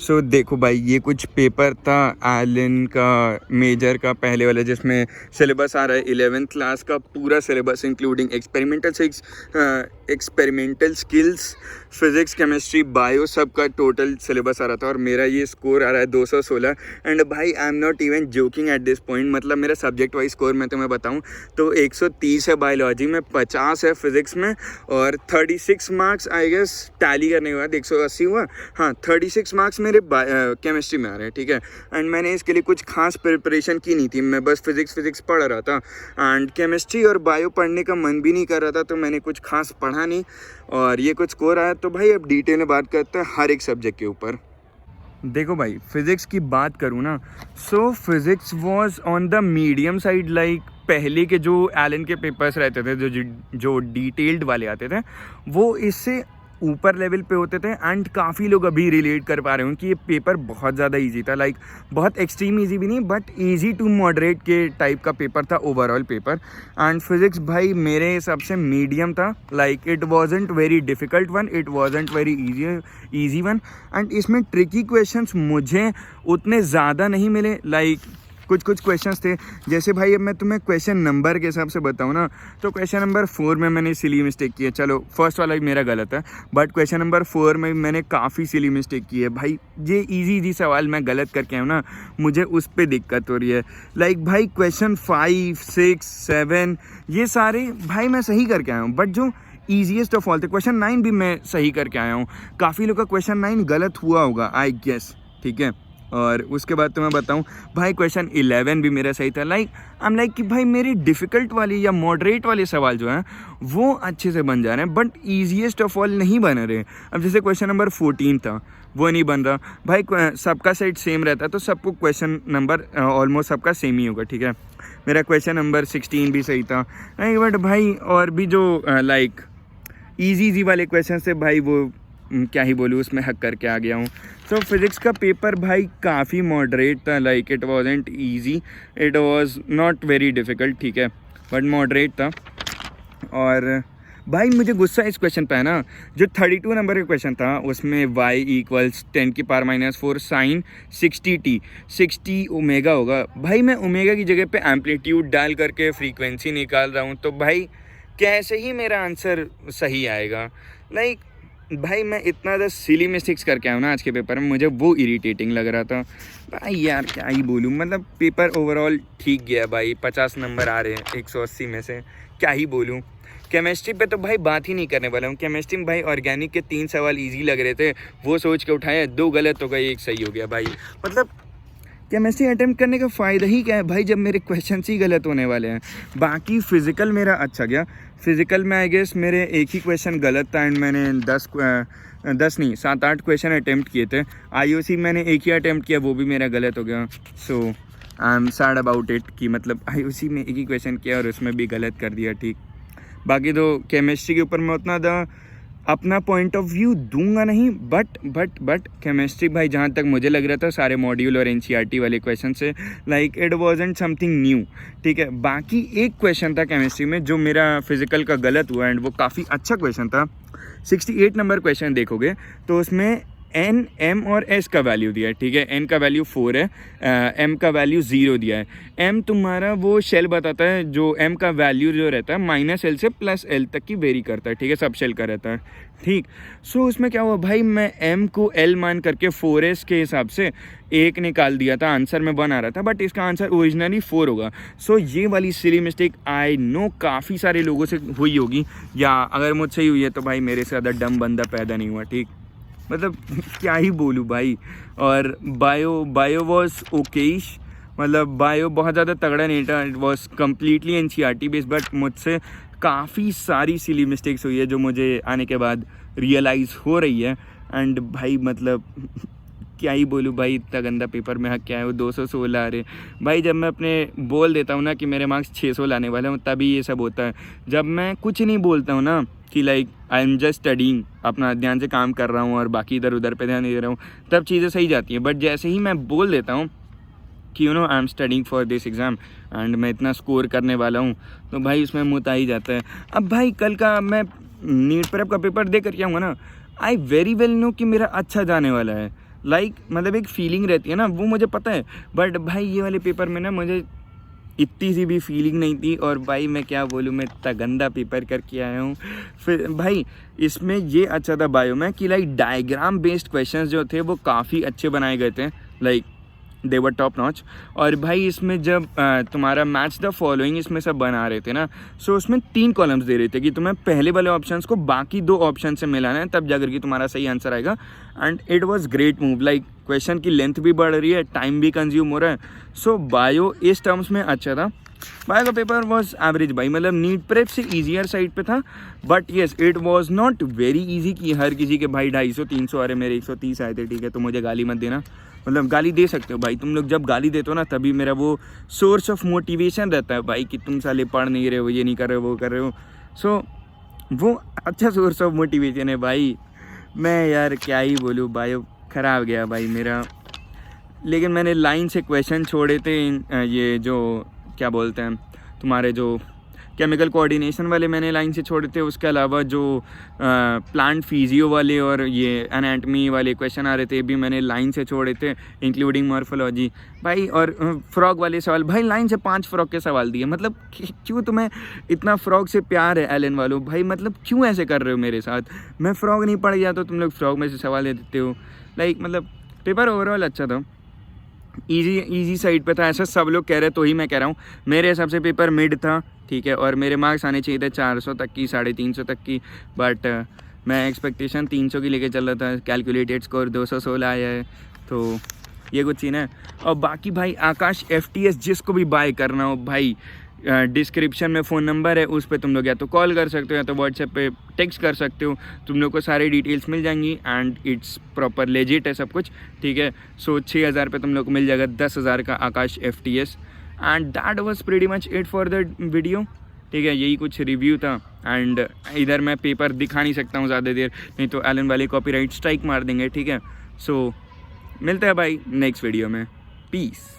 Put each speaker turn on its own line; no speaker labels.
सो देखो भाई, ये कुछ पेपर था एलन का मेजर का पहले वाला, जिसमें सिलेबस आ रहा है 11th क्लास का पूरा syllabus including experimental skills, physics, chemistry, bio, सब का टोटल सिलेबस आ रहा था। और मेरा ये स्कोर आ रहा है 216। एंड भाई I am not even joking at this point. मतलब मेरा सब्जेक्ट वाइज स्कोर मैं तुम्हें बताऊं तो 130 है बायोलॉजी में, 50 है फिजिक्स में, और 36 मार्क्स आई गेस टैली करने के बाद 180 हुआ। हाँ, 36 मार्क्स मेरे केमिस्ट्री में आ रहे हैं, ठीक है। एंड मैंने इसके लिए कुछ खास प्रिपरेशन की नहीं थी, मैं बस फिजिक्स पढ़ रहा था। एंड केमिस्ट्री और बायो पढ़ने का मन भी नहीं कर रहा था, तो मैंने कुछ खास पढ़ा नहीं और ये कुछ स्कोर आया। तो भाई अब डिटेल में बात करते हैं हर एक सब्जेक्ट के ऊपर। देखो भाई, फिज़िक्स की बात करूँ ना, so physics was on the medium side. Like पहले के जो एलन के पेपर्स रहते थे, जो डिटेल्ड वाले आते थे, वो इससे ऊपर लेवल पे होते थे। एंड काफ़ी लोग अभी रिलेट कर पा रहे हो कि ये पेपर बहुत ज़्यादा इजी था। लाइक बहुत एक्सट्रीम इजी भी नहीं, बट इजी टू मॉडरेट के टाइप का पेपर था ओवरऑल पेपर। एंड फिज़िक्स भाई मेरे हिसाब से मीडियम था। Like it wasn't very difficult one, it wasn't very easy one. And इसमें ट्रिकी क्वेश्चंस मुझे उतने ज़्यादा नहीं मिले। लाइक कुछ क्वेश्चंस थे, जैसे भाई अब मैं तुम्हें क्वेश्चन नंबर के हिसाब से बताऊँ ना, तो क्वेश्चन नंबर 4 में मैंने सिली मिस्टेक की है। चलो फर्स्ट वाला भी मेरा गलत है, बट क्वेश्चन नंबर 4 में मैंने काफ़ी सिली मिस्टेक की है। भाई ये इजी सवाल मैं गलत करके आऊँ ना, मुझे उस पर दिक्कत हो रही है। लाइक भाई क्वेश्चन 5, 6, 7 ये सारे भाई मैं सही करके आया हूँ, बट जो ईजीएस्ट ऑफ ऑल थे क्वेश्चन 9 भी मैं सही करके आया हूँ। काफ़ी लोग का क्वेश्चन 9 गलत हुआ होगा आई गेस, ठीक है। और उसके बाद तो मैं बताऊं भाई क्वेश्चन 11 भी मेरा सही था। लाइक कि भाई मेरी डिफ़िकल्ट वाली या मॉडरेट वाले सवाल जो हैं वो अच्छे से बन जा रहे हैं, बट ईजीएस्ट ऑफ ऑल नहीं बन रहे। अब जैसे क्वेश्चन नंबर 14 था, वो नहीं बन रहा। भाई सबका सेट सेम रहता है तो सबको क्वेश्चन नंबर ऑलमोस्ट सबका सेम ही होगा, ठीक है। मेरा क्वेश्चन नंबर 16 भी सही था, बट भाई और भी जो लाइक ईजी वाले क्वेश्चन थे भाई, वो क्या ही बोलूँ, उसमें हक करके आ गया हूँ। तो फिज़िक्स का पेपर भाई काफ़ी मॉडरेट था। Like it wasn't easy, it was not very difficult, ठीक है, बट मॉडरेट था। और भाई मुझे गुस्सा इस क्वेश्चन पे है ना, जो 32 नंबर का क्वेश्चन था उसमें y = 10⁻⁴ साइन 60t, 60 ओमेगा होगा। भाई मैं ओमेगा की जगह पे एम्पलीट्यूड डाल करके फ्रीक्वेंसी निकाल रहा हूँ, तो भाई कैसे ही मेरा आंसर सही आएगा। लाइक भाई मैं इतना ज़्यादा सिली मिस्टेक्स करके आया हूँ ना आज के पेपर में, मुझे वो इरिटेटिंग लग रहा था। भाई यार क्या ही बोलूँ, मतलब पेपर ओवरऑल ठीक गया भाई, 50 नंबर आ रहे हैं 180 में से, क्या ही बोलूँ। केमिस्ट्री पे तो भाई बात ही नहीं करने वाला हूँ। केमिस्ट्री में भाई ऑर्गेनिक के 3 सवाल इजी लग रहे थे, वो सोच के उठाए, 2 गलत हो गए, 1 सही हो गया। भाई मतलब केमिस्ट्री अटेम्प्ट करने का फ़ायदा ही क्या है भाई, जब मेरे क्वेश्चन ही गलत होने वाले हैं। बाकी फ़िज़िकल मेरा अच्छा गया। फ़िज़िकल में आई गेस मेरे एक ही क्वेश्चन गलत था, एंड मैंने 7-8 क्वेश्चन अटेम्प्ट किए थे। आईओसी मैंने एक ही अटेम्प्ट किया, वो भी मेरा गलत हो गया। So I am sad about it कि मतलब आईओसी में एक ही क्वेश्चन किया और उसमें भी गलत कर दिया, ठीक। बाकी तो केमिस्ट्री के ऊपर मैं उतना अपना पॉइंट ऑफ व्यू दूंगा नहीं, बट केमिस्ट्री भाई जहाँ तक मुझे लग रहा था सारे मॉड्यूल और एनसीईआरटी वाले क्वेश्चन से, like it wasn't something new, ठीक है। बाकी एक क्वेश्चन था केमिस्ट्री में जो मेरा फिजिकल का गलत हुआ, एंड वो काफ़ी अच्छा क्वेश्चन था। 68 नंबर क्वेश्चन देखोगे तो उसमें N, M और S का वैल्यू दिया है, ठीक है। N का वैल्यू 4 है, M का वैल्यू 0 दिया है। M तुम्हारा वो शेल बताता है, जो M का वैल्यू जो रहता है -L से +L तक की वेरी करता है, ठीक है, सब शेल का रहता है, ठीक। सो उसमें क्या हुआ भाई, मैं M को L मान करके 4S के हिसाब से 1 निकाल दिया था, आंसर में 1 आ रहा था, बट इसका आंसर ओरिजिनली 4 होगा। सो ये वाली सिली मिस्टेक आई नो काफ़ी सारे लोगों से हुई होगी, या अगर मुझसे ही हुई है तो भाई मेरे से ज़्यादा डम बंदा पैदा नहीं हुआ, ठीक। मतलब क्या ही बोलूँ भाई। और बायो वॉज ओकेश, मतलब बायो बहुत ज़्यादा तगड़ा नहीं था, it was completely NCERT based, but मुझसे काफ़ी सारी सिली मिस्टेक्स हुई है जो मुझे आने के बाद रियलाइज़ हो रही है। एंड भाई मतलब क्या ही बोलूँ भाई, इतना गंदा पेपर में क्या है, वो 216 आ रहे भाई। जब मैं अपने बोल देता हूँ ना कि मेरे मार्क्स 600 लाने वाले हैं, तभी ये सब होता है। जब मैं कुछ नहीं बोलता हूँ ना कि like I am just studying, अपना ध्यान से काम कर रहा हूँ और बाकी इधर उधर पे ध्यान नहीं दे रहा हूँ, तब चीज़ें सही जाती हैं। बट जैसे ही मैं बोल देता हूँ कि I am studying for this exam and मैं इतना स्कोर करने वाला हूँ, तो भाई उसमें मुँह आ ही जाता है। अब भाई कल का मैं नीट प्रेप का पेपर दे कर के आऊँगा ना, आई वेरी वेल नो कि मेरा अच्छा जाने वाला है। मतलब एक फीलिंग रहती है ना, वो मुझे पता है। बट भाई ये वाले पेपर में ना मुझे इतनी सी भी फीलिंग नहीं थी, और भाई मैं क्या बोलूँ, मैं इतना गंदा पेपर करके आया हूँ। फिर भाई इसमें ये अच्छा था बायो में कि लाइक डायग्राम बेस्ड क्वेश्चंस जो थे वो काफ़ी अच्छे बनाए गए थे, like they were top notch. और भाई इसमें जब तुम्हारा मैच द फॉलोइंग इसमें सब बना रहे थे ना, सो उसमें 3 कॉलम्स दे रहे थे कि तुम्हें पहले वाले ऑप्शंस को बाकी 2 ऑप्शन से मिलाना है, तब जाकर के तुम्हारा सही आंसर आएगा। And it was great move, like question की लेंथ भी बढ़ रही है, टाइम भी कंज्यूम हो रहा है। सो बायो इस टर्म्स में अच्छा था। बायो का पेपर वॉज एवरेज भाई, मतलब नीट प्रेप से ईजियर साइड पे था, but yes it was not very easy कि हर किसी के भाई 250 300 आ रहे, मेरे 130 आए थे, ठीक है। तो मुझे गाली मत देना, मतलब गाली दे सकते हो भाई तुम लोग, जब गाली देते हो ना तभी मेरा वो सोर्स ऑफ मोटिवेशन रहता है भाई कि तुम साले पढ़ नहीं रहे हो, ये नहीं कर रहे हो, वो कर रहे हो। सो वो अच्छा सोर्स ऑफ मोटिवेशन है भाई। मैं यार क्या ही बोलूँ, बायो ख़राब गया भाई मेरा। लेकिन मैंने लाइन से क्वेश्चन छोड़े थे, ये जो क्या बोलते हैं तुम्हारे जो केमिकल कोऑर्डिनेशन वाले मैंने लाइन से छोड़े थे। उसके अलावा जो प्लांट फिजियो वाले और ये एनाटमी वाले क्वेश्चन आ रहे थे भी मैंने लाइन से छोड़े थे, इंक्लूडिंग मॉर्फोलॉजी भाई। और फ्रॉग वाले सवाल भाई लाइन से 5 फ्रॉग के सवाल दिए, मतलब क्यों तुम्हें इतना फ्रॉग से प्यार है एलन वालों भाई, मतलब क्यों ऐसे कर रहे हो मेरे साथ। मैं फ्रॉग नहीं पढ़ गया तो तुम लोग फ्रॉग में से सवाल दे देते हो। लाइक मतलब पेपर ओवरऑल अच्छा था, इजी साइड पे था, ऐसा सब लोग कह रहे, तो ही मैं कह रहा हूँ। मेरे हिसाब से पेपर मिड था, ठीक है, और मेरे मार्क्स आने चाहिए थे 400 तक की, 350 तक की, बट मैं एक्सपेक्टेशन 300 की लेके चल रहा था। कैलकुलेटेड स्कोर 216 आया है, तो ये कुछ सीन है। और बाकी भाई आकाश FTS जिसको भी बाय करना हो भाई, डिस्क्रिप्शन में फ़ोन नंबर है, उस पर तुम लोग या तो कॉल कर सकते हो या तो व्हाट्सएप पे टेक्स्ट कर सकते हो, तुम लोग को सारी डिटेल्स मिल जाएंगी। एंड इट्स प्रॉपर लेजिट है सब कुछ, ठीक है। सो 6000 पे तुम लोग को मिल जाएगा 10,000 का आकाश FTS। And that was pretty much it for the video, ठीक है। यही कुछ रिव्यू था। एंड इधर मैं पेपर दिखा नहीं सकता हूँ ज़्यादा देर, नहीं तो एलन वाले कॉपीराइट स्ट्राइक मार देंगे, ठीक है। सो मिलते हैं भाई नेक्स्ट वीडियो में, पीस।